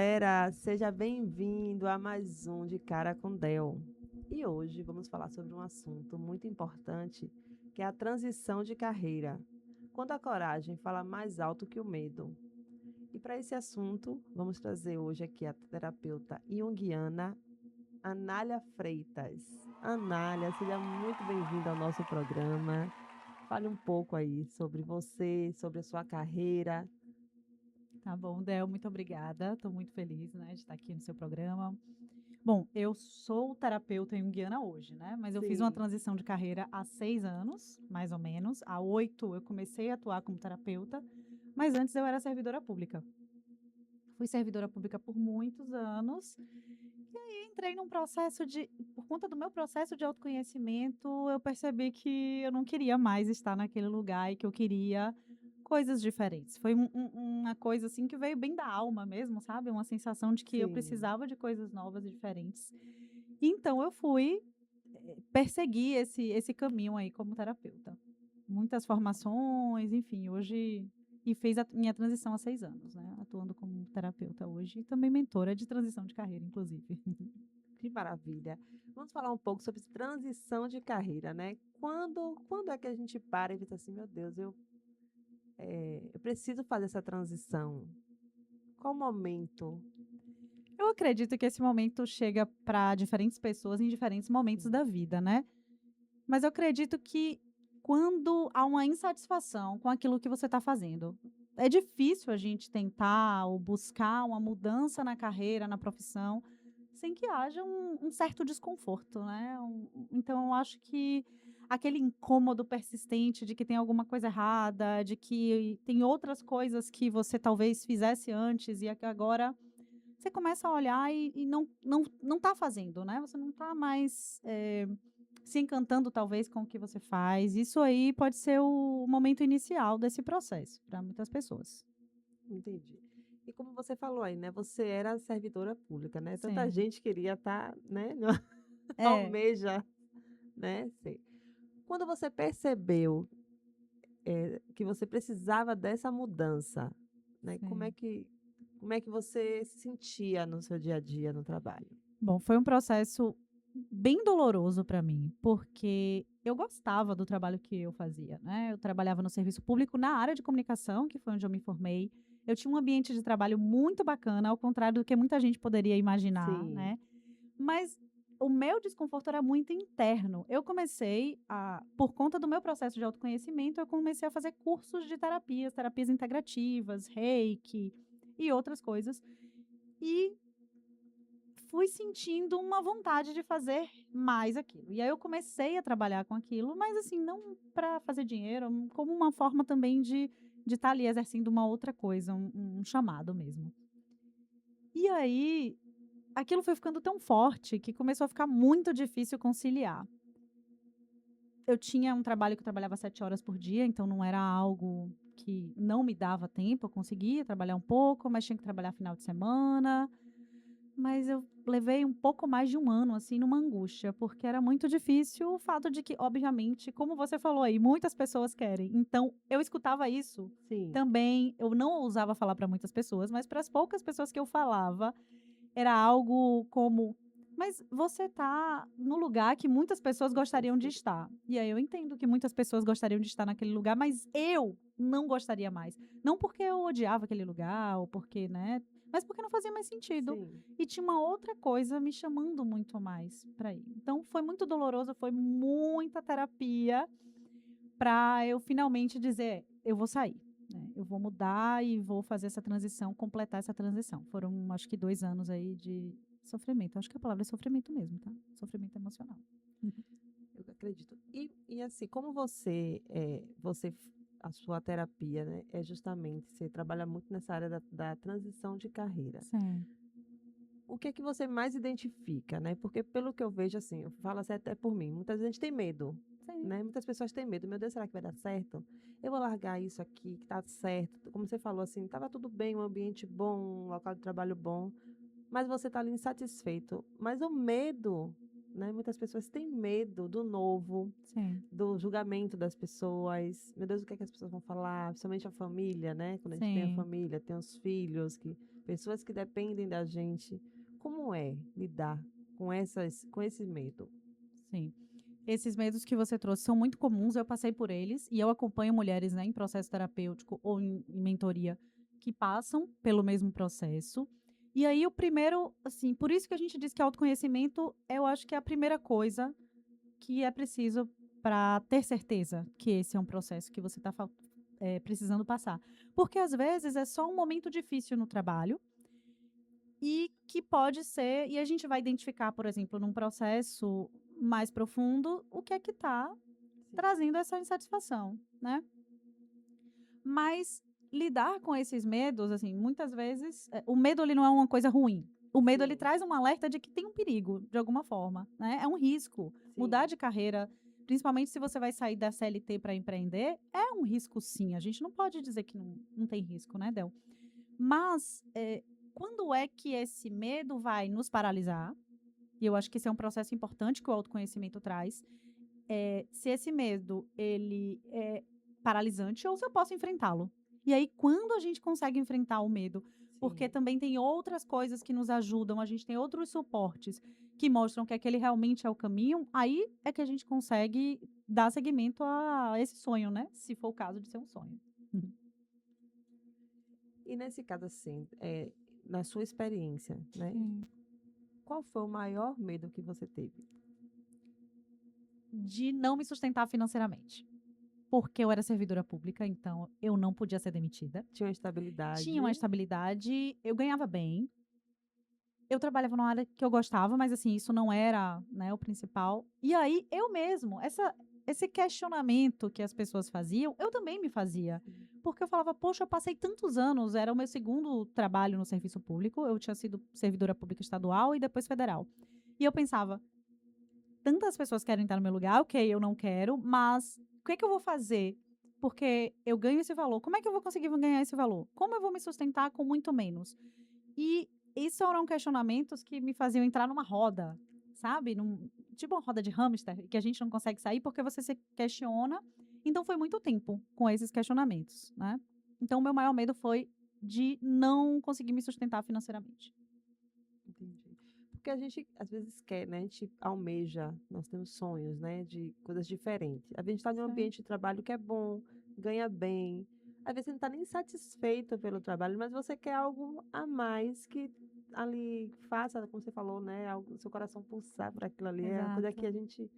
galera, seja bem-vindo a mais um De Cara com Del. E hoje vamos falar sobre um assunto muito importante, que é a transição de carreira. Quando a coragem fala mais alto que o medo. E para esse assunto, vamos trazer hoje aqui a terapeuta junguiana Anália Freitas. Anália, seja muito bem-vinda ao nosso programa. Fale um pouco aí sobre você, sobre a sua carreira. Tá bom, Del, muito obrigada. Estou muito feliz, né, de estar aqui no seu programa. Bom, eu sou terapeuta junguiana hoje, né? Mas eu fiz uma Sim, transição de carreira há 6 anos, mais ou menos. Há 8 eu comecei a atuar como terapeuta, mas antes eu era servidora pública. Fui servidora pública por muitos anos e aí entrei num processo de, por conta do meu processo de autoconhecimento, eu percebi que eu não queria mais estar naquele lugar e que eu queria coisas diferentes. Foi uma coisa assim que veio bem da alma mesmo, sabe? Uma sensação de que eu sim. precisava de coisas novas e diferentes. Então eu fui perseguir esse caminho aí como terapeuta. Muitas formações, enfim, hoje e fez a minha transição há 6 anos, né, atuando como terapeuta hoje e também mentora de transição de carreira, inclusive. Que maravilha. Vamos falar um pouco sobre transição de carreira, né? Quando é que a gente para e pensa assim, meu Deus, eu preciso fazer essa transição? Qual o momento? Eu acredito que esse momento chega para diferentes pessoas em diferentes momentos Sim, da vida, né. Mas eu acredito que quando há uma insatisfação com aquilo que você está fazendo. É difícil a gente tentar ou buscar uma mudança na carreira, na profissão, sem que haja um certo desconforto, né. Então eu acho que aquele incômodo persistente de que tem alguma coisa errada, de que tem outras coisas que você talvez fizesse antes e é que agora você começa a olhar e não tá fazendo, né, você não tá mais, se encantando talvez com o que você faz. Isso aí pode ser o momento inicial desse processo para muitas pessoas. entendi. E como você falou aí, né? Você era servidora pública, né? Tanta Sim. gente queria estar, né? É, Almeja, né? Sei. Quando você percebeu, que você precisava dessa mudança, né? sim. Como é que você se sentia no seu dia a dia no trabalho? Bom, foi um processo bem doloroso para mim, porque eu gostava do trabalho que eu fazia, né. Eu trabalhava no serviço público na área de comunicação, que foi onde eu me formei. Eu tinha um ambiente de trabalho muito bacana, ao contrário do que muita gente poderia imaginar, Sim, né. Mas o meu desconforto era muito interno. Eu comecei a por conta do meu processo de autoconhecimento, eu comecei a fazer cursos de terapias, terapias integrativas, reiki e outras coisas. E fui sentindo uma vontade de fazer mais aquilo. E aí eu comecei a trabalhar com aquilo, mas assim, não para fazer dinheiro, como uma forma também de estar ali exercendo uma outra coisa, um chamado mesmo. E aí, aquilo foi ficando tão forte que começou a ficar muito difícil conciliar. Eu tinha um trabalho que eu trabalhava 7 horas por dia, então não era algo que não me dava tempo, eu conseguia trabalhar um pouco, mas tinha que trabalhar final de semana. Mas eu levei um pouco mais de 1 ano, assim, numa angústia, porque era muito difícil o fato de que, obviamente, como você falou aí, muitas pessoas querem. Então, eu escutava isso sim, também, eu não ousava falar para muitas pessoas, mas para as poucas pessoas que eu falava, era algo como: "Mas você tá no lugar que muitas pessoas gostariam de sim, estar". E aí eu entendo que muitas pessoas gostariam de estar naquele lugar, mas eu não gostaria mais. Não porque eu odiava aquele lugar ou porque, né, mas porque não fazia mais sentido. sim. E tinha uma outra coisa me chamando muito mais para ir. Então foi muito doloroso, foi muita terapia para eu finalmente dizer: "Eu vou sair, né, eu vou mudar e vou fazer essa transição, completar essa transição". Foram acho que 2 anos aí de sofrimento, acho que a palavra é sofrimento mesmo, tá, sofrimento emocional. Eu acredito. E assim, como você, a sua terapia, né, é justamente, você trabalha muito nessa área da transição de carreira. Sim, O que é que você mais identifica, né? Porque pelo que eu vejo, assim, eu falo assim até por mim, muita gente tem medo, sim, né? Muitas pessoas têm medo. Meu Deus, será que vai dar certo? Eu vou largar isso aqui que tá certo. Como você falou assim, estava tudo bem, um ambiente bom, um local de trabalho bom, mas você está ali insatisfeito. Mas o medo né? Muitas pessoas têm medo do novo, Sim, do julgamento das pessoas. Meu Deus, o que é que as pessoas vão falar? Principalmente a família, né? Quando a gente tem a sim, família, tem os filhos, pessoas que dependem da gente. Como é lidar com esse medo? sim. Esses medos que você trouxe são muito comuns, eu passei por eles e eu acompanho mulheres, né, em processo terapêutico ou em mentoria que passam pelo mesmo processo. E aí o primeiro, assim, por isso que a gente diz que autoconhecimento, eu acho que é a primeira coisa que é preciso para ter certeza que esse é um processo que você está precisando passar. Porque às vezes é só um momento difícil no trabalho e que pode ser, e a gente vai identificar, por exemplo, num processo mais profundo, o que é que está Sim, trazendo essa insatisfação, né? Mas lidar com esses medos, assim, muitas vezes, o medo ele não é uma coisa ruim. O medo ele sim, traz um alerta de que tem um perigo, de alguma forma, né? É um risco. Mudar sim. de carreira, principalmente se você vai sair da CLT para empreender, é um risco sim. A gente não pode dizer que não tem risco, né, Del? Mas quando é que esse medo vai nos paralisar? E eu acho que esse é um processo importante que o autoconhecimento traz. Se esse medo ele é paralisante ou se eu posso enfrentá-lo. E aí, quando a gente consegue enfrentar o medo, porque Sim. também tem outras coisas que nos ajudam, a gente tem outros suportes que mostram que aquele realmente é o caminho, aí é que a gente consegue dar seguimento a esse sonho, né? Se for o caso de ser um sonho. Uhum. E nesse caso, assim, na sua experiência, né? Sim. Qual foi o maior medo que você teve? De não me sustentar financeiramente. Porque eu era servidora pública, então eu não podia ser demitida. Tinha uma Tinha uma estabilidade? estabilidade, eu ganhava bem. Eu trabalhava numa área que eu gostava, mas assim, isso não era, né, o principal. E aí, eu mesmo, esse questionamento que as pessoas faziam, eu também me fazia. Sim. Porque eu falava, poxa, eu passei tantos anos, era o meu segundo trabalho no serviço público, eu tinha sido servidora pública estadual e depois federal. E eu pensava, tantas pessoas querem estar no meu lugar, ok, eu não quero, mas o que é que eu vou fazer? Porque eu ganho esse valor. Como é que eu vou conseguir ganhar esse valor? Como eu vou me sustentar com muito menos? E isso eram questionamentos que me faziam entrar numa roda, sabe? Tipo uma roda de hamster, que a gente não consegue sair porque você se questiona. Então foi muito tempo com esses questionamentos, né? Então o meu maior medo foi de não conseguir me sustentar financeiramente. Entendi. Porque a gente às vezes quer, né? A gente almeja, nós temos sonhos, né? De coisas diferentes. A gente está em um Sim, ambiente de trabalho que é bom, ganha bem. Às vezes você não está nem satisfeito pelo trabalho, mas você quer algo a mais que ali faça, como você falou, né? Algo, seu coração pulsar por aquilo ali. É uma coisa que exato. a gente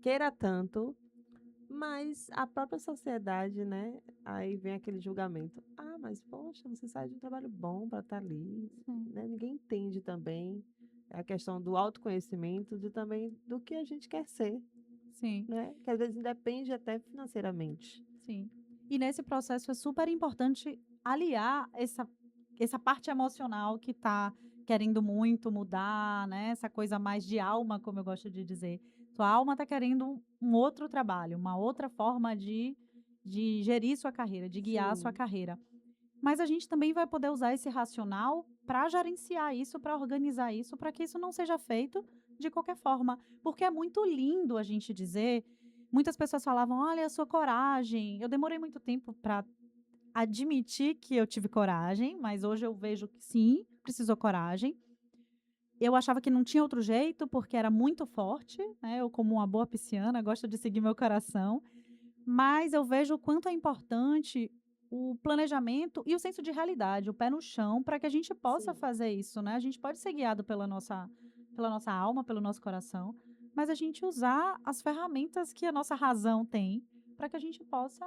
queira tanto, mas a própria sociedade, né? Aí vem aquele julgamento. Ah, mas poxa, você sai de um trabalho bom para estar ali, Sim, né? Ninguém entende também a questão do autoconhecimento, de também do que a gente quer ser, sim. né? Que às vezes independe até financeiramente. Sim. E nesse processo é super importante aliar essa parte emocional que está querendo muito mudar, né? Essa coisa mais de alma, como eu gosto de dizer. Sua alma está querendo um outro trabalho, uma outra forma de gerir sua carreira, de guiar a sua Sim, carreira. Mas a gente também vai poder usar esse racional para gerenciar isso, para organizar isso, para que isso não seja feito de qualquer forma. Porque é muito lindo a gente dizer. Muitas pessoas falavam: olha, a sua coragem. Eu demorei muito tempo para admitir que eu tive coragem, mas hoje eu vejo que sim, precisou coragem. Eu achava que não tinha outro jeito, porque era muito forte, né? Eu, como uma boa pisciana, gosto de seguir meu coração. Mas eu vejo o quanto é importante o planejamento e o senso de realidade, o pé no chão, para que a gente possa sim. fazer isso, né? A gente pode ser guiado pela nossa alma, pelo nosso coração, mas a gente usar as ferramentas que a nossa razão tem para que a gente possa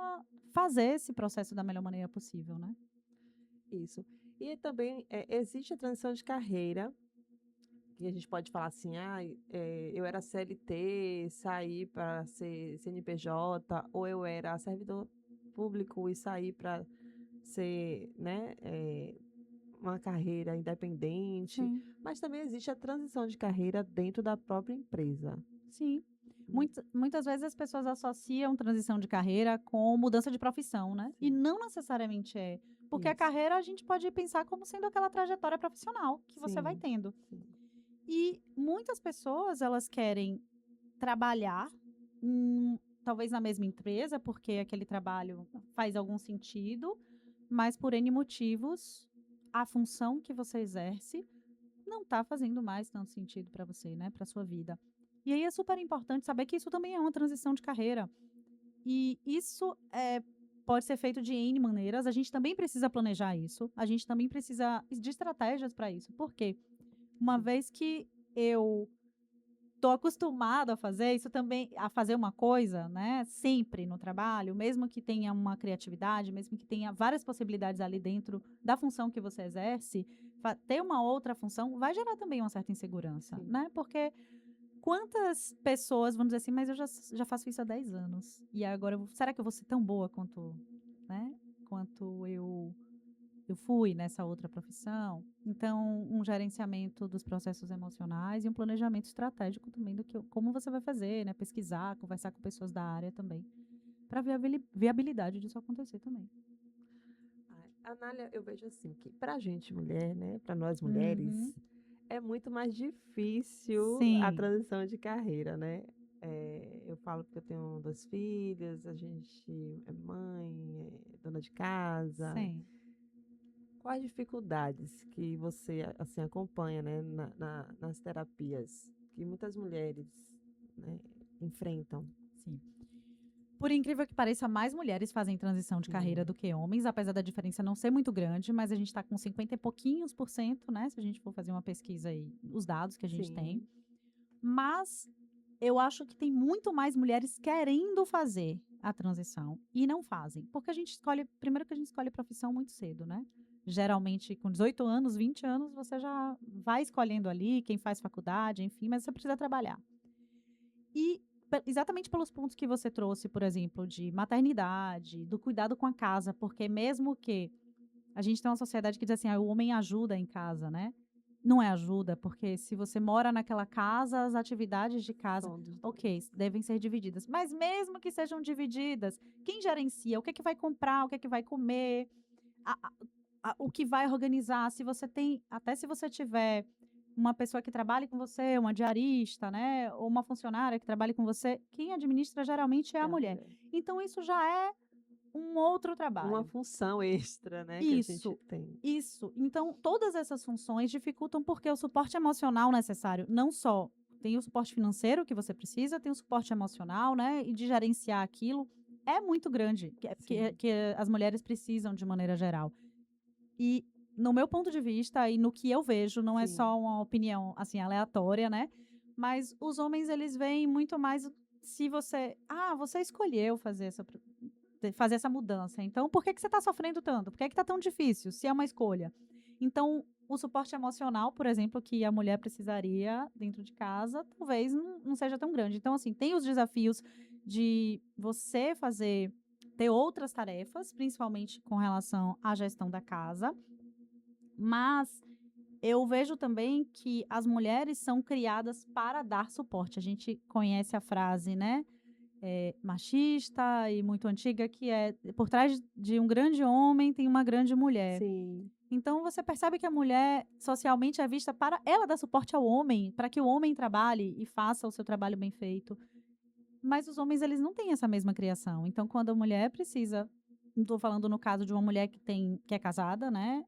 fazer esse processo da melhor maneira possível, né? Isso. E também existe a transição de carreira, que a gente pode falar assim, ah, eu era CLT, saí para ser CNPJ, ou eu era servidor público e saí para ser, né, uma carreira independente, Sim, mas também existe a transição de carreira dentro da própria empresa, sim. né? Muitas vezes as pessoas associam transição de carreira com mudança de profissão, né? E Sim, não necessariamente é. Porque a isso. carreira a gente pode pensar como sendo aquela trajetória profissional que você vai Sim, tendo. sim, E muitas pessoas, elas querem trabalhar, talvez na mesma empresa, porque aquele trabalho faz algum sentido, mas por N motivos, a função que você exerce não está fazendo mais tanto sentido para você, né, para sua vida. E aí é super importante saber que isso também é uma transição de carreira. E isso pode ser feito de N maneiras. A gente também precisa planejar isso. A gente também precisa de estratégias para isso. Por quê? Uma Sim. vez que eu tô acostumado a fazer isso também, a fazer uma coisa, né, sempre no trabalho, mesmo que tenha uma criatividade, mesmo que tenha várias possibilidades ali dentro da função que você exerce, ter uma outra função vai gerar também uma certa insegurança, Sim. né? Porque quantas pessoas vão dizer assim, mas eu já faço isso há 10 anos e agora será que eu vou ser tão boa quanto, né? Quanto eu fui nessa outra profissão. Então, um gerenciamento dos processos emocionais e um planejamento estratégico também do que como você vai fazer, né? Pesquisar, conversar com pessoas da área também, para ver a viabilidade disso acontecer também. Ai, Anália, eu vejo assim que pra gente mulher, né, para nós Uhum. mulheres, é muito mais difícil a Sim, transição de carreira, né? Eu falo porque eu tenho 2 filhas, a gente é mãe, é dona de casa. sim. Quais dificuldades que você, assim, acompanha, né, nas terapias que muitas mulheres, né, enfrentam? Sim. Por incrível que pareça, mais mulheres fazem transição de carreira Sim, do que homens, apesar da diferença não ser muito grande, mas a gente está com 50 e pouquinhos por cento, né? Se a gente for fazer uma pesquisa aí, os dados que a gente tem. sim, Mas eu acho que tem muito mais mulheres querendo fazer a transição e não fazem. Porque a gente escolhe, primeiro que a gente escolhe profissão muito cedo, né? Geralmente com 18 anos, 20 anos, você já vai escolhendo ali quem faz faculdade, enfim, mas você precisa trabalhar. E exatamente pelos pontos que você trouxe, por exemplo, de maternidade, do cuidado com a casa, porque mesmo que a gente tem uma sociedade que diz assim: "Ah, o homem ajuda em casa", né. Não é ajuda, porque se você mora naquela casa, as atividades de casa, são dos 2. ok, devem ser divididas. Mas mesmo que sejam divididas, quem gerencia? O que é que vai comprar? O que é que vai comer? A o que vai organizar? Se você tem até se você tiver uma pessoa que trabalhe com você, uma diarista, né, ou uma funcionária que trabalhe com você, quem administra geralmente é É a a mulher. mulher. Então isso já é um outro Uma trabalho. função extra, né, que a gente Isso, tem. isso. Então, todas essas funções dificultam porque o suporte emocional necessário, não só tem o suporte financeiro que você precisa, tem o suporte emocional, né, e de gerenciar aquilo, é muito grande, Sim, que as mulheres precisam de maneira geral. E, no meu ponto de vista e no que eu vejo, não é sim, só uma opinião, assim, aleatória, né, mas os homens eles veem muito mais se você: "Ah, você escolheu fazer essa mudança. Então, por que que você está sofrendo tanto? Por que que está tão difícil, se é uma escolha? Então, o suporte emocional, por exemplo, que a mulher precisaria dentro de casa, talvez não seja tão grande. Então, assim, tem os desafios de você ter outras tarefas, principalmente com relação à gestão da casa, mas eu vejo também que as mulheres são criadas para dar suporte. A gente conhece a frase, né? Machista e muito antiga, que é por trás de um grande homem tem uma grande mulher. sim, Então você percebe que a mulher socialmente é vista para ela dar suporte ao homem, para que o homem trabalhe e faça o seu trabalho bem feito. Mas os homens eles não têm essa mesma criação. Então quando a mulher precisa, estou falando no caso de uma mulher que é casada, né,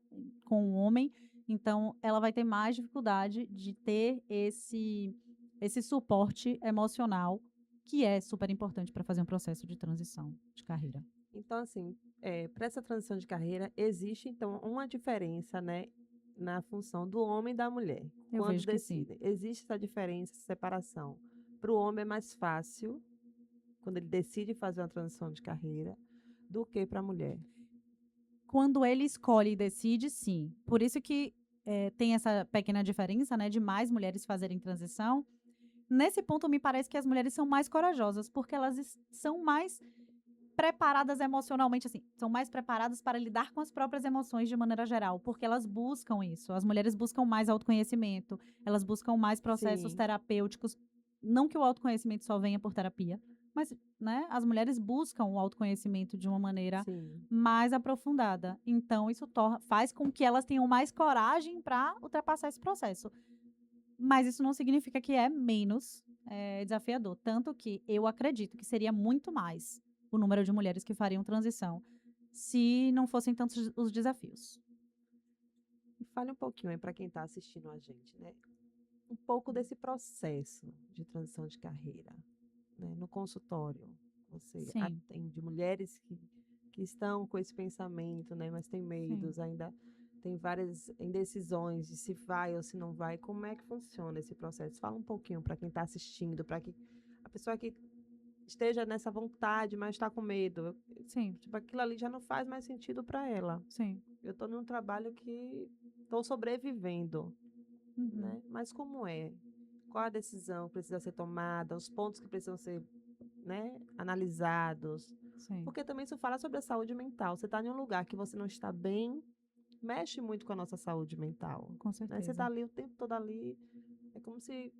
com um homem, então ela vai ter mais dificuldade de ter esse suporte emocional que é super importante para fazer um processo de transição de carreira. então, assim, para essa transição de carreira, existe então uma diferença, né, na função do homem e da mulher, Eu quando vejo que sim. decidem. Existe essa diferença, essa separação. Para o homem é mais fácil, quando ele decide fazer uma transição de carreira, do que para a mulher. Quando ele escolhe e decide, sim. Por isso que tem essa pequena diferença, né, de mais mulheres fazerem transição. Nesse ponto, me parece que as mulheres são mais corajosas, porque elas são mais preparadas emocionalmente, assim, são mais preparadas para lidar com as próprias emoções de maneira geral, porque elas buscam isso. As mulheres buscam mais autoconhecimento, elas buscam mais processos Sim, terapêuticos. Não que o autoconhecimento só venha por terapia, mas, né, as mulheres buscam o autoconhecimento de uma maneira sim. mais aprofundada. Então, isso faz com que elas tenham mais coragem para ultrapassar esse processo. Mas isso não significa que é menos desafiador. Tanto que eu acredito que seria muito mais o número de mulheres que fariam transição se não fossem tantos os desafios. E fale um pouquinho aí para quem está assistindo a gente, né? Um pouco desse processo de transição de carreira, né? No consultório, você Sim, atende mulheres que estão com esse pensamento, né? Mas tem sim. medos, ainda tem várias indecisões de se vai ou se não vai. Como é que funciona esse processo? Fala um pouquinho para quem está assistindo, para que a pessoa que esteja nessa vontade, mas está com medo. Sim, Tipo, aquilo ali já não faz mais sentido para ela. sim. Eu estou num trabalho que estou sobrevivendo, Uhum. né? Mas como é? Qual a decisão que precisa ser tomada, os pontos que precisam ser, né, analisados? Sim, Porque também isso fala sobre a saúde mental. Você está em um lugar que você não está bem, mexe muito com a nossa saúde mental, com né? Você está certeza. ali o tempo todo ali, é como se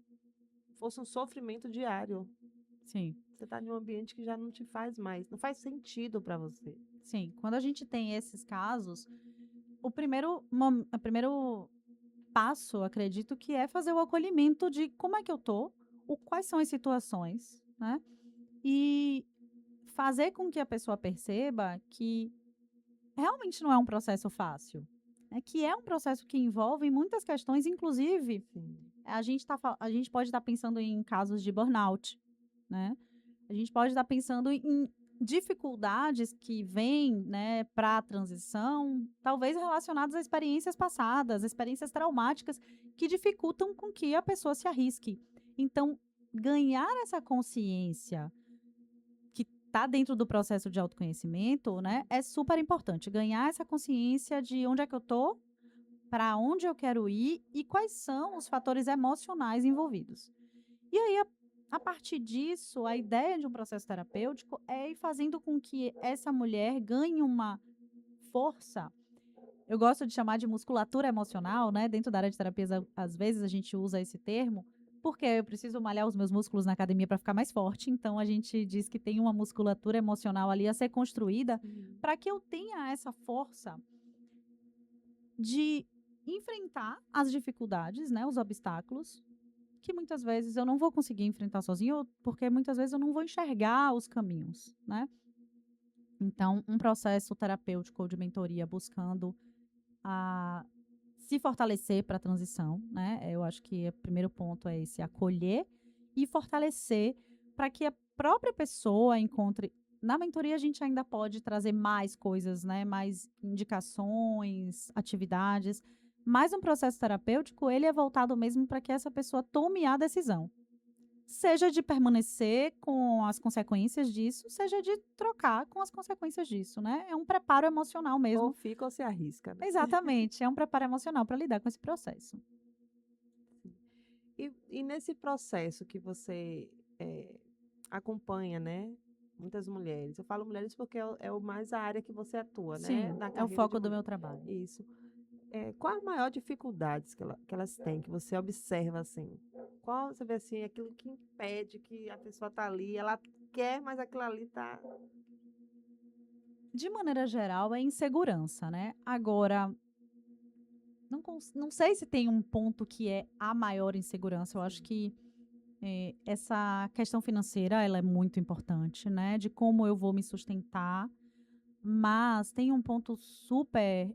fosse um sofrimento diário. Sim, Você está em um ambiente que já não te faz mais, não faz sentido para você. sim. Quando a gente tem esses casos, o primeiro passo, acredito que é fazer o acolhimento de como é que eu tô, quais são as situações, né? E fazer com que a pessoa perceba que realmente não é um processo fácil, né? Que é um processo que envolve muitas questões, inclusive Sim. a gente pode estar pensando em casos de burnout, né? A gente pode estar pensando em dificuldades que vêm, né, para a transição, talvez relacionadas a experiências passadas, experiências traumáticas que dificultam com que a pessoa se arrisque. Então, ganhar essa consciência que está dentro do processo de autoconhecimento, né, é super importante. Ganhar essa consciência de onde é que eu tô, para onde eu quero ir e quais são os fatores emocionais envolvidos. E aí, a partir disso, a ideia de um processo terapêutico é ir fazendo com que essa mulher ganhe uma força. Eu gosto de chamar de musculatura emocional, né? Dentro da área de terapias, às vezes a gente usa esse termo, porque eu preciso malhar os meus músculos na academia para ficar mais forte. Então, a gente diz que tem uma musculatura emocional ali a ser construída Sim. para que eu tenha essa força de enfrentar as dificuldades, né? Os obstáculos que muitas vezes eu não vou conseguir enfrentar sozinho, porque muitas vezes eu não vou enxergar os caminhos, né. Então, um processo terapêutico ou de mentoria buscando a se fortalecer para a transição, né, eu acho que o primeiro ponto é esse, acolher e fortalecer para que a própria pessoa encontre na mentoria a gente ainda pode trazer mais coisas, né, mais indicações, atividades, mas um processo terapêutico, ele é voltado mesmo para que essa pessoa tome a decisão. Seja de permanecer com as consequências disso, seja de trocar com as consequências disso, né. É um preparo emocional Ou mesmo. fica ou se arrisca, né? Exatamente, é um preparo emocional para lidar com esse processo. E nesse processo que você, acompanha, né, muitas mulheres, eu falo mulheres porque é o mais a área que você atua, né, Sim, na é o carreira de foco do mulher. meu trabalho. Isso. Qual a maior dificuldades que elas têm, que você observa, assim? Qual você vê, assim, aquilo que impede que a pessoa tá ali, ela quer, mas aquilo ali tá De maneira geral, é insegurança, né. Agora, não sei se tem um ponto que é a maior insegurança, eu acho assim, que, essa questão financeira, ela é muito importante, né, de como eu vou me sustentar, mas tem um ponto super,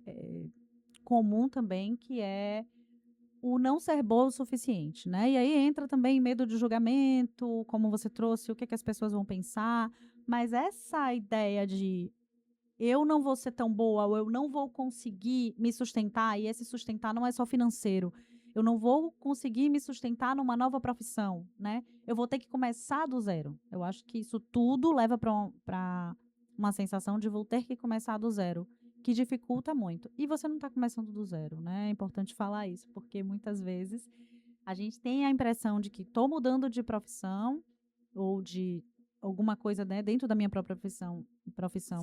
comum também, que é o não ser boa o suficiente, né. E aí entra também medo de julgamento, como você trouxe, o que que as pessoas vão pensar, mas essa ideia de eu não vou ser tão boa ou eu não vou conseguir me sustentar, e esse sustentar não é só financeiro, eu não vou conseguir me sustentar numa nova profissão, né, eu vou ter que começar do zero. Eu acho que isso tudo leva para uma sensação de vou ter que começar do zero, que dificulta muito. E você não está começando do zero, né, é importante falar isso, porque muitas vezes a gente tem a impressão de que estou mudando de profissão ou de alguma coisa, né, dentro da minha própria profissão,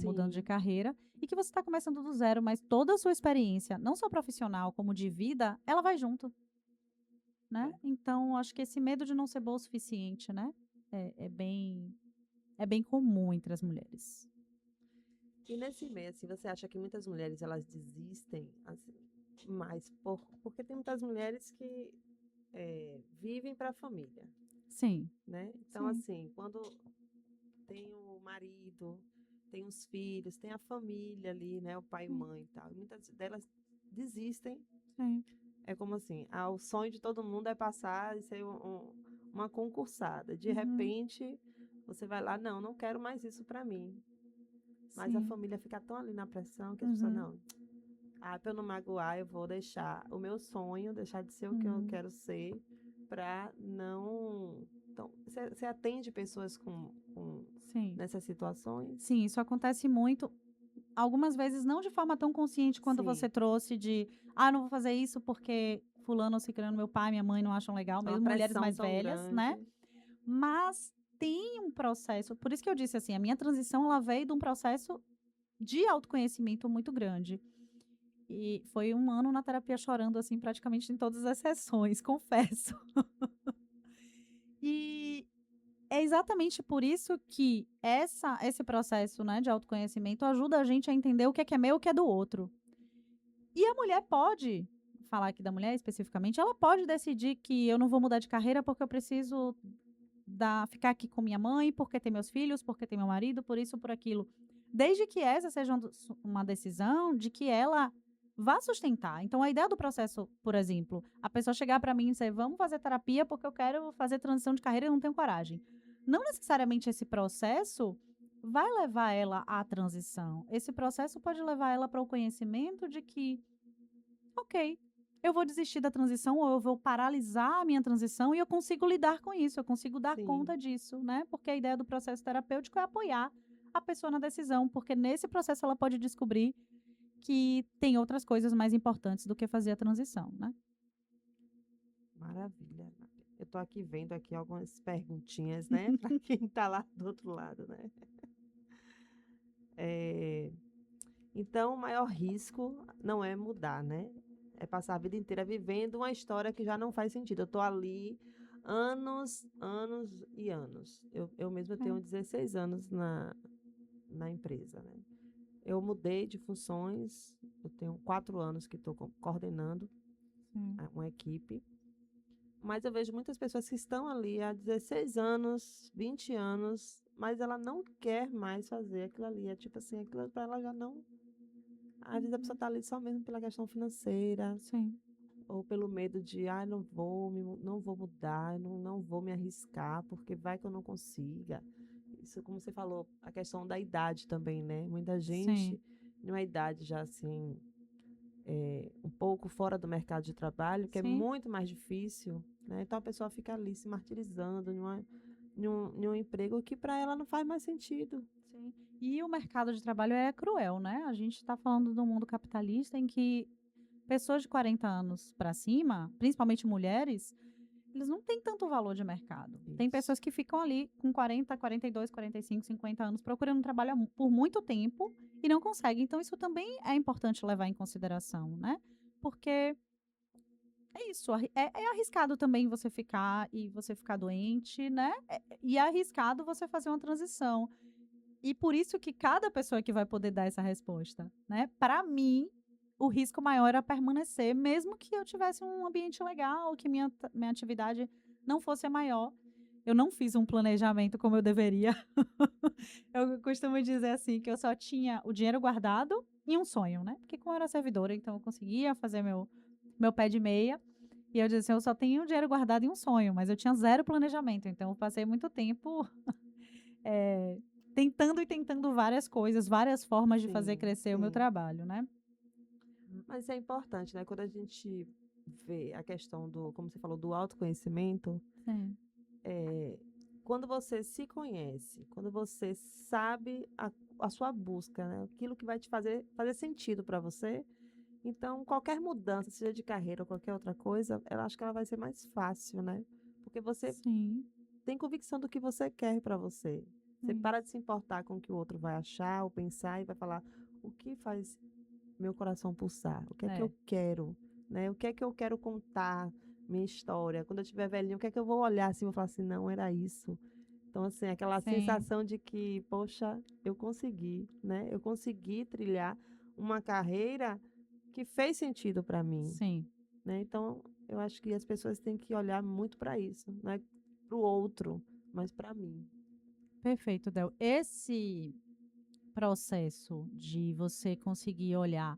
mudando de sim, carreira, e que você está começando do zero, mas toda a sua experiência, não só profissional como de vida, ela vai junto, né. é. Então acho que esse medo de não ser boa o suficiente, né, é bem comum entre as mulheres. E nesse meio, assim, você acha que muitas mulheres elas desistem, assim, mais porque tem muitas mulheres que vivem para a família, Sim, né? Então, sim, assim, quando tem o marido, tem os filhos, tem a família ali, né? O pai e sim, mãe e tal. E muitas delas desistem. sim. É como assim, o sonho de todo mundo é passar e ser uma concursada. De Uhum, repente, você vai lá, não, não quero mais isso para mim. Mas a sim. família fica tão ali na pressão que as pessoas, Uhum, não, para eu não magoar, eu vou deixar o meu sonho, deixar de ser o que eu uhum, quero ser, para não. Então, você atende pessoas com sim. nessas situações? Sim, isso acontece muito. Algumas vezes não de forma tão consciente quanto você Sim, trouxe de: "Ah, não vou fazer isso porque fulano ou ciclano, meu pai, minha mãe não acham legal", é uma mesmo mulheres pressão mais tão velhas, né. grande. Mas tem um processo, por isso que eu disse assim, a minha transição ela veio de um processo de autoconhecimento muito grande. E foi 1 ano na terapia chorando, assim, praticamente em todas as sessões, confesso. E é exatamente por isso que esse processo, né, de autoconhecimento ajuda a gente a entender o que é meu e o que é do outro. E a mulher pode, falar aqui da mulher especificamente, ela pode decidir que eu não vou mudar de carreira porque eu preciso ficar aqui com minha mãe, porque tem meus filhos, porque tem meu marido, por isso, por aquilo. Desde que essa seja uma decisão de que ela vá sustentar. Então, a ideia do processo, por exemplo, a pessoa chegar para mim e dizer: vamos fazer terapia porque eu quero fazer transição de carreira e não tenho coragem. Não necessariamente esse processo vai levar ela à transição. Esse processo pode levar ela para o conhecimento de que, ok, eu vou desistir da transição ou eu vou paralisar a minha transição e eu consigo lidar com isso, eu consigo dar conta Sim, disso, né? Porque a ideia do processo terapêutico é apoiar a pessoa na decisão, porque nesse processo ela pode descobrir que tem outras coisas mais importantes do que fazer a transição, né? maravilha. Eu tô aqui vendo aqui algumas perguntinhas, né, para quem tá lá do outro lado, né. Eh, então o maior risco não é mudar, né, é passar a vida inteira vivendo uma história que já não faz sentido. Eu tô ali anos, anos e anos. Eu mesma É, tenho 16 anos na empresa, né. Eu mudei de funções, eu tenho 4 anos que estou coordenando sim. uma equipe. Mas eu vejo muitas pessoas que estão ali há 16 anos, 20 anos, mas ela não quer mais fazer aquilo ali. É tipo assim, aquilo para ela já não. Às vezes a pessoa Uhum. está ali só mesmo pela questão financeira, Sim, ou pelo medo de, ah, não vou mudar, não vou me arriscar, porque vai que eu não consiga. Isso, como você falou, a questão da idade também, né? Muita sim, gente, numa idade já assim, um pouco fora do mercado de trabalho, que é sim, muito mais difícil, né? Então a pessoa fica ali se martirizando em um emprego que para ela não faz mais sentido. sim. E o mercado de trabalho é cruel, né? A gente está falando do mundo capitalista em que pessoas de 40 anos para cima, principalmente mulheres, eles não têm tanto valor de mercado. Tem Isso. pessoas que ficam ali com 40, 42, 45, 50 anos procurando trabalho por muito tempo e não conseguem. Então, isso também é importante levar em consideração, né? Porque é isso, é arriscado também você ficar e você ficar doente, né? E é arriscado você fazer uma transição. E por isso que cada pessoa que vai poder dar essa resposta, né? Para mim, o risco maior era permanecer, mesmo que eu tivesse um ambiente legal, que minha atividade não fosse a maior. Eu não fiz um planejamento como eu deveria. Eu costumo dizer assim, que eu só tinha o dinheiro guardado e um sonho, né? Porque como eu era servidora, então eu conseguia fazer meu pé de meia. E eu dizia assim, eu só tenho o dinheiro guardado e um sonho, mas eu tinha zero planejamento. Então eu passei muito tempo eh, tentando e tentando várias coisas, várias formas de fazer Sim, crescer o meu sim. trabalho, né. Mas é importante, né? Quando a gente vê a questão do, como você falou, do autoconhecimento, Sim, é, quando você se conhece, quando você sabe a sua busca, né? Aquilo que vai te fazer sentido para você. Então, qualquer mudança, seja de carreira ou qualquer outra coisa, eu acho que ela vai ser mais fácil, né? Porque você sim, tem convicção do que você quer para você. Você sim, para de se importar com o que o outro vai achar ou pensar e vai falar o que faz meu coração pulsar, o que é que eu é, quero, né? O que é que eu quero contar, minha história. Quando eu estiver velhinho, o que é que eu vou olhar assim e vou falar assim, não, era isso. Então, assim, aquela sim, sensação de que, poxa, eu consegui, né? Eu consegui trilhar uma carreira que fez sentido para mim, sim. né? Então, eu acho que as pessoas têm que olhar muito para isso, não é para o outro, mas para mim. Perfeito, Del. Esse processo de você conseguir olhar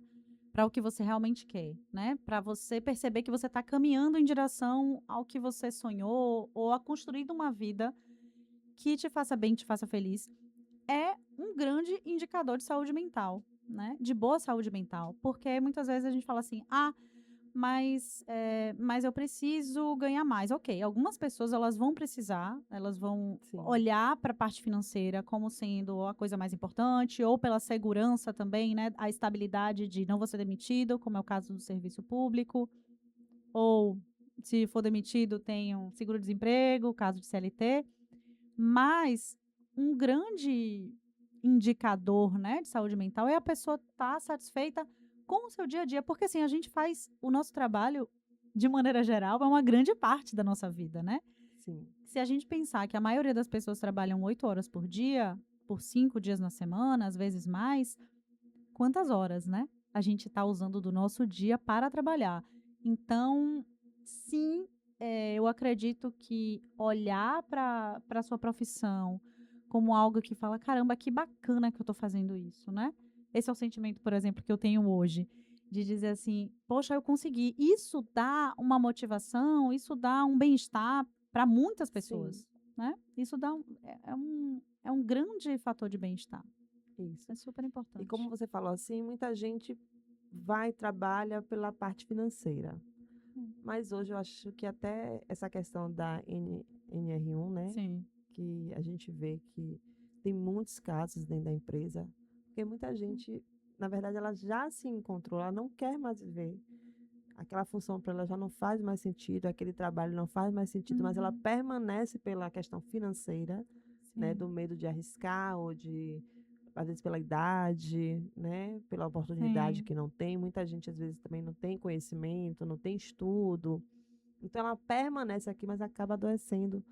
para o que você realmente quer, né? Para você perceber que você está caminhando em direção ao que você sonhou ou a construir uma vida que te faça bem, te faça feliz, é um grande indicador de saúde mental, né? De boa saúde mental, porque muitas vezes a gente fala assim, mas eu preciso ganhar mais. Ok, algumas pessoas elas vão precisar, elas vão Sim, olhar para a parte financeira como sendo a coisa mais importante, ou pela segurança também, né? A estabilidade de não vou ser demitido, como é o caso do serviço público, ou se for demitido, tem um seguro-desemprego, caso de CLT. Mas um grande indicador, né, de saúde mental é a pessoa estar satisfeita com o seu dia a dia, porque assim, a gente faz o nosso trabalho, de maneira geral, é uma grande parte da nossa vida, né. sim, Se a gente pensar que a maioria das pessoas trabalham 8 horas por dia, por 5 dias na semana, às vezes mais, quantas horas, né, a gente está usando do nosso dia para trabalhar. Então, sim, eu acredito que olhar para a sua profissão como algo que fala: "Caramba, que bacana que eu estou fazendo isso", né. Esse é o sentimento, por exemplo, que eu tenho hoje, de dizer assim: "Poxa, eu consegui". Isso dá uma motivação, isso dá um bem-estar para muitas sim, pessoas, né. Isso dá é um grande fator de bem-estar. isso. É super E como importante. você falou assim, muita gente vai e trabalha pela parte financeira. Hum. Mas hoje eu acho que até essa questão da NR1, né, Sim. que a gente vê que tem muitos casos dentro da empresa, porque muita Hum. gente, na verdade, ela já se encontrou, ela não quer mais viver. Aquela função para ela já não faz mais sentido, aquele trabalho não faz mais sentido, mas ela Uhum. permanece pela questão financeira, né, Sim, do medo de arriscar ou de, às vezes, pela idade, né, pela oportunidade sim. que não tem. Muita gente, às vezes, também não tem conhecimento, não tem estudo. Então, ela permanece aqui, mas acaba adoecendo.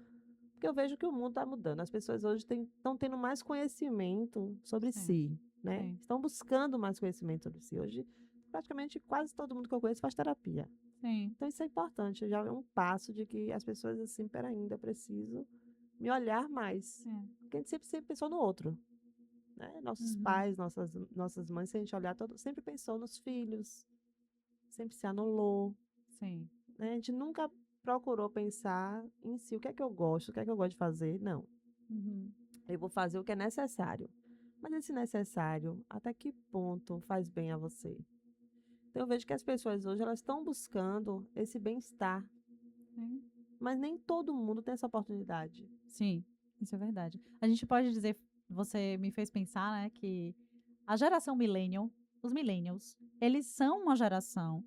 Porque eu vejo que o mundo está mudando. As pessoas hoje estão tendo mais conhecimento sobre Sim, si, né? sim, Estão buscando mais conhecimento sobre si. Hoje, praticamente quase todo mundo que eu conheço faz terapia. sim, Então isso é importante, já é um passo de que as pessoas assim, espera ainda, eu preciso me olhar mais. é. Porque a gente sempre pensou no outro, né? Nossos Uhum. pais, nossas mães, se a gente olhar, sempre pensou nos filhos, sempre se anulou, Sim. né? A gente nunca procurou pensar em si, o que é que eu gosto, o que é que eu gosto de fazer? Não, Uhum. eu vou fazer o que é necessário. Mas esse necessário, até que ponto faz bem a você? Então eu vejo que as pessoas hoje elas estão buscando esse bem-estar, Sim. mas nem todo mundo tem essa oportunidade. Sim, isso é verdade. A gente pode dizer, você me fez pensar, né, que a geração millennial, os millennials, eles são uma geração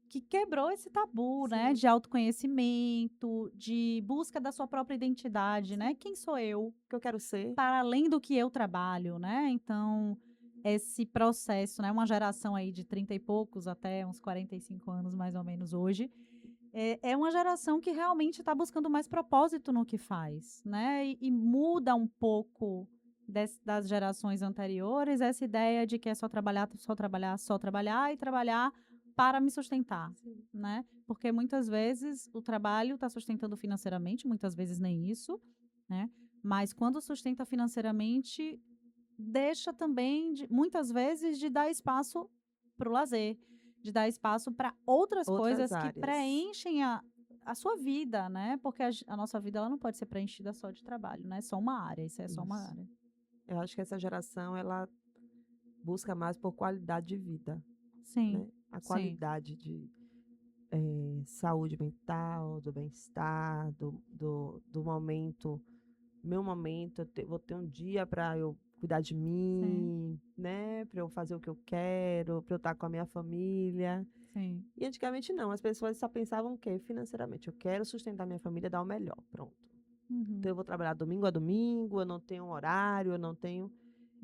que quebrou esse tabu, né, Sim, de autoconhecimento, de busca da sua própria identidade, né? sim. Quem sou eu? O que eu quero ser. Para além do que eu trabalho, né, então, esse processo, né, uma geração aí de 30 e poucos até uns 45 anos mais ou menos hoje, é uma geração que realmente está buscando mais propósito no que faz, né, e muda um pouco das gerações anteriores essa ideia de que é só trabalhar, só trabalhar, só trabalhar e trabalhar para me sustentar, Sim, né, porque muitas vezes o trabalho está sustentando financeiramente, muitas vezes nem isso, né, mas quando sustenta financeiramente, deixa também muitas vezes de dar espaço para o lazer, de dar espaço para outras outras coisas que áreas. preenchem a sua vida, né, porque a nossa vida ela não pode ser preenchida só de trabalho, né, só uma área, isso é só uma Isso. área. Eu acho que essa geração, ela busca mais por qualidade de vida, Sim, né? A sim, qualidade de saúde mental, do bem-estar, do momento, meu momento, vou ter um dia para eu cuidar de sim, mim, né? Para eu fazer o que eu quero, para eu estar com a minha família. sim. E antigamente não, as pessoas só pensavam o quê? Financeiramente. Eu quero sustentar minha família, dar o melhor, pronto. Então Uhum, eu vou trabalhar domingo a domingo, eu não tenho um horário, eu não tenho.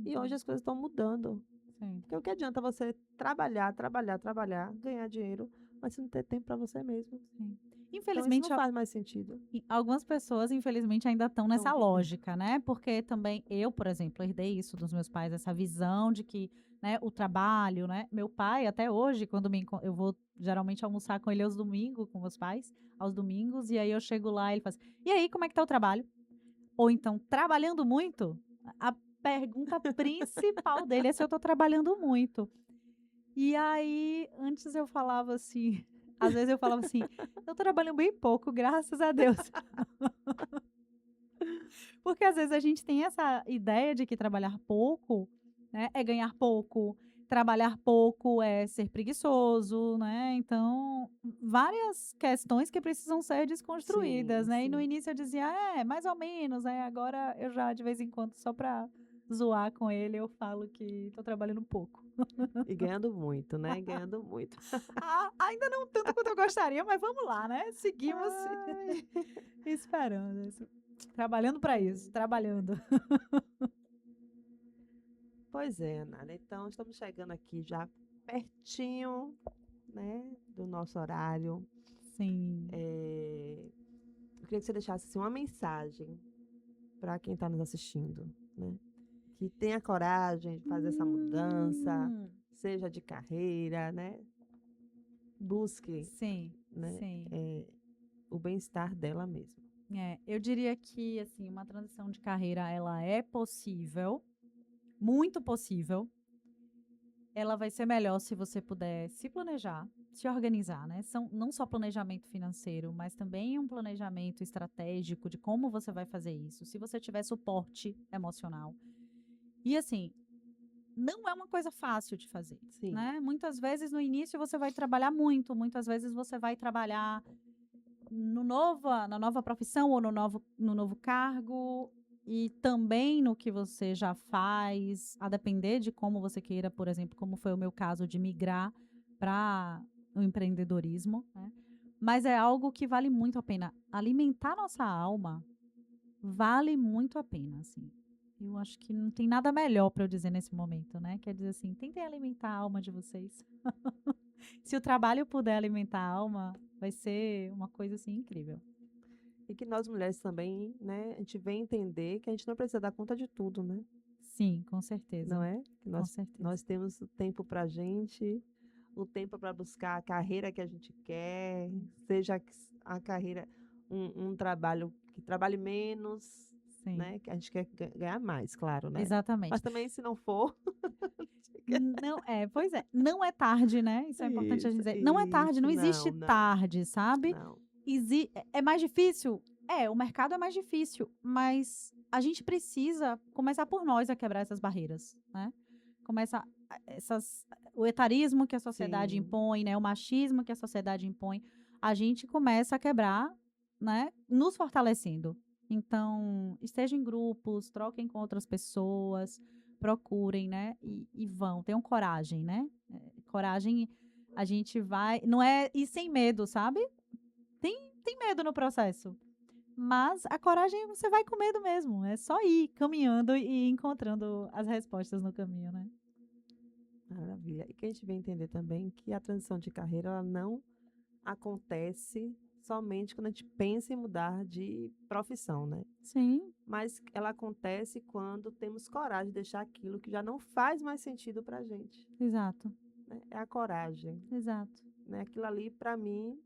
E hoje uhum, as coisas estão mudando. sim, Porque o que adianta você trabalhar, trabalhar, trabalhar, ganhar dinheiro, mas você não ter tempo para você mesmo? sim. Então isso Infelizmente, não faz mais sentido. algumas pessoas, infelizmente, ainda estão Então, nessa lógica, né? Porque também eu, por exemplo, herdei isso dos meus pais, essa visão de que, né, o trabalho, né? Meu pai, até hoje, quando eu vou geralmente almoçar com ele aos domingos, com meus pais, aos domingos, e aí eu chego lá e ele fala assim, e aí, como é que tá o trabalho? Ou então, trabalhando muito? A pergunta principal dele é se eu tô trabalhando muito. E aí, antes eu falava assim, às vezes eu falava assim, eu trabalho bem pouco, graças a Deus. Porque às vezes a gente tem essa ideia de que trabalhar pouco, né, é ganhar pouco, trabalhar pouco é ser preguiçoso, né? Então, várias questões que precisam ser desconstruídas, sim, né? E no sim. início eu dizia, mais ou menos, né? Agora eu já de vez em quando, só pra zoar com ele, eu falo que tô trabalhando pouco. E ganhando muito, né, ganhando muito. Ainda não tanto quanto eu gostaria, mas vamos lá, né? Seguimos Ai. esperando. Trabalhando para isso, trabalhando. Pois é, Anália, então estamos chegando aqui já pertinho, né, do nosso horário. Sim. Eu queria que você deixasse, assim, uma mensagem para quem está nos assistindo, né, que tenha coragem de fazer essa mudança, Hum, seja de carreira, né, busque, sim, né, sim. o bem-estar dela mesma. Eu diria que, assim, uma transição de carreira, ela é possível, muito possível. Ela vai ser melhor se você puder se planejar, se organizar, né? Não só planejamento financeiro, mas também um planejamento estratégico de como você vai fazer isso. Se você tiver suporte emocional. E assim, não é uma coisa fácil de fazer, Sim, né? Muitas vezes no início você vai trabalhar muito, muitas vezes você vai trabalhar na nova profissão ou no novo cargo e também no que você já faz, a depender de como você queira, por exemplo, como foi o meu caso de migrar para o empreendedorismo, né? Mas é algo que vale muito a pena. Alimentar nossa alma vale muito a pena, assim. Eu acho que não tem nada melhor para eu dizer nesse momento, né? Quer dizer assim, tentem alimentar a alma de vocês. Se o trabalho puder alimentar a alma, vai ser uma coisa assim incrível. e que nós mulheres também, né, a gente vem entender que a gente não precisa dar conta de tudo, né, Sim, com não certeza, é? Que com nós certeza. temos o tempo pra gente, o tempo para buscar a carreira que a gente quer, seja a carreira um trabalho que trabalhe menos, Sim, né, que a gente quer ganhar mais, claro, né. Mas exatamente. também se não for Não pois é, não é tarde, né, isso é importante a gente dizer. Não é tarde, isso, não não, existe não, tarde, sabe. não. É mais difícil? O mercado é mais difícil, mas a gente precisa começar por nós a quebrar essas barreiras, né. Começa essas o etarismo que a sociedade Sim, impõe, né, o machismo que a sociedade impõe, a gente começa a quebrar, né, nos fortalecendo. Então, esteja em grupos, troquem com outras pessoas, procurem, né, e vão, tenham coragem, né. Coragem a gente vai não é ir sem medo, sabe. Tem medo no processo, mas a coragem você vai com medo mesmo, é só ir caminhando e encontrando as respostas no caminho, né. maravilha. E que a gente vem entender também que a transição de carreira, ela não acontece somente quando a gente pensa em mudar de profissão, né. Sim, Mas ela acontece quando temos coragem de deixar aquilo que já não faz mais sentido pra gente, exato, né. É a coragem, exato. né. Aquilo ali para mim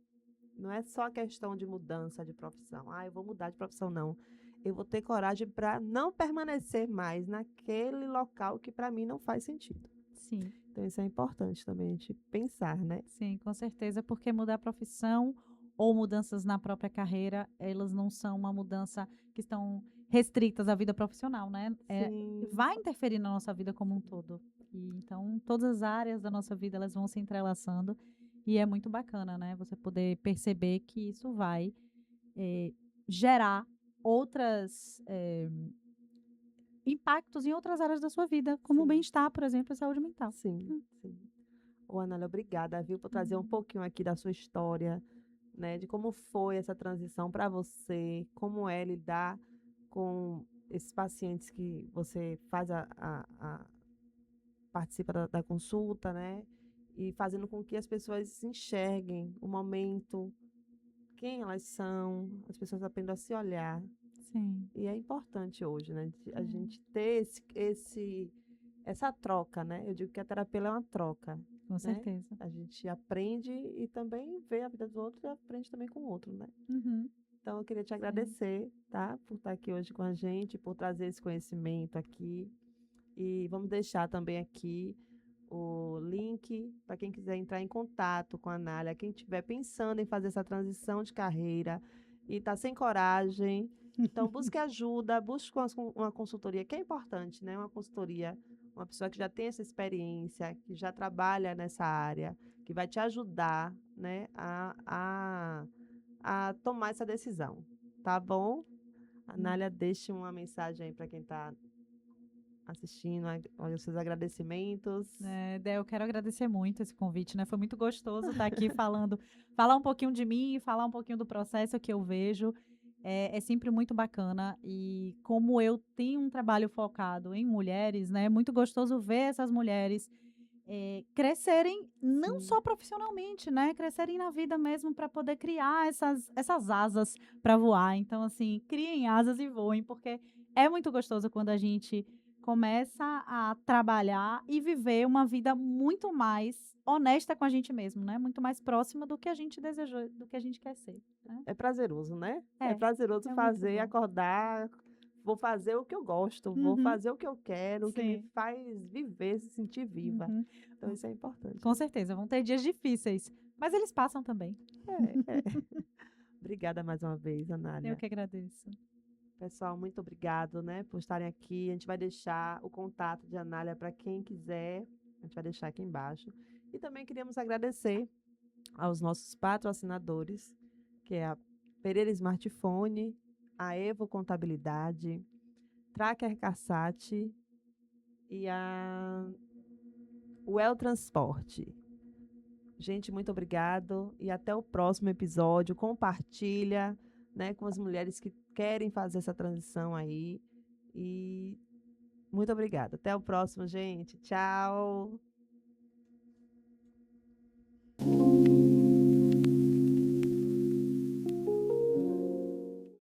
não é só questão de mudança de profissão. "Ah, eu vou mudar de profissão", não. Eu vou ter coragem para não permanecer mais naquele local que para mim não faz sentido. Sim, Então isso é importante também a gente pensar, né. sim, com certeza, porque mudar a profissão ou mudanças na própria carreira, elas não são uma mudança que estão restritas à vida profissional, né. Sim, Vai interferir na nossa vida como um todo. E então todas as áreas da nossa vida, elas vão se entrelaçando, e é muito bacana, né, você poder perceber que isso vai, eh, gerar outras, impactos em outras áreas da sua vida, como o sim, bem-estar, por exemplo, e saúde mental. sim, sim. Ô, Anália, obrigada, viu, por trazer um Hum. pouquinho aqui da sua história, né, de como foi essa transição para você, como é lidar com esses pacientes que você faz participa da consulta, né, e fazendo com que as pessoas enxerguem o momento, quem elas são, as pessoas aprendam a se olhar. Sim. E é importante hoje, né, a É. gente ter essa troca, né? Eu digo que a terapia ela é uma troca, Com né? certeza. A gente aprende e também vê a vida do outro e aprende também com o outro, né? Uhum. Então eu queria te Sim. agradecer, tá? Por estar aqui hoje com a gente, por trazer esse conhecimento aqui. E vamos deixar também aqui o link para quem quiser entrar em contato com a Anália, quem estiver pensando em fazer essa transição de carreira e está sem coragem. Então, busque ajuda, busque uma consultoria, que é importante, né? Uma consultoria, uma pessoa que já tem essa experiência, que já trabalha nessa área, que vai te ajudar, né, a tomar essa decisão. Tá bom? Anália, deixe uma mensagem aí para quem está assistindo, olha os seus agradecimentos. Dé, eu quero agradecer muito esse convite, né? Foi muito gostoso estar aqui falar um pouquinho de mim, falar um pouquinho do processo que eu vejo. É sempre muito bacana. E como eu tenho um trabalho focado em mulheres, né? É muito gostoso ver essas mulheres crescerem não Sim. só profissionalmente, né? Crescerem na vida mesmo para poder criar essas asas para voar. Então, assim, criem asas e voem, porque é muito gostoso quando a gente começa a trabalhar e viver uma vida muito mais honesta com a gente mesmo, né? Muito mais próxima do que a gente desejou, do que a gente quer ser, né? É prazeroso, né? É É, prazeroso é muito fazer, bom. acordar, vou fazer o que eu gosto, vou Uhum, fazer o que eu quero, o que me sim. faz viver, se sentir viva. Uhum. Então isso é importante, Com né? certeza, vão ter dias difíceis, mas eles passam também. É. Obrigada mais uma vez, Eu Anália. que agradeço. Pessoal, muito obrigado, né, por estarem aqui. A gente vai deixar o contato de Anália para quem quiser. A gente vai deixar aqui embaixo. E também queríamos agradecer aos nossos patrocinadores, que é a Pereira Smartphone, a Evo Contabilidade, Tracker Cassat e a Well Transporte. Gente, muito obrigado e até o próximo episódio. Compartilha, né, com as mulheres que querem fazer essa transição aí. E muito obrigada. Até o próximo, gente. Tchau.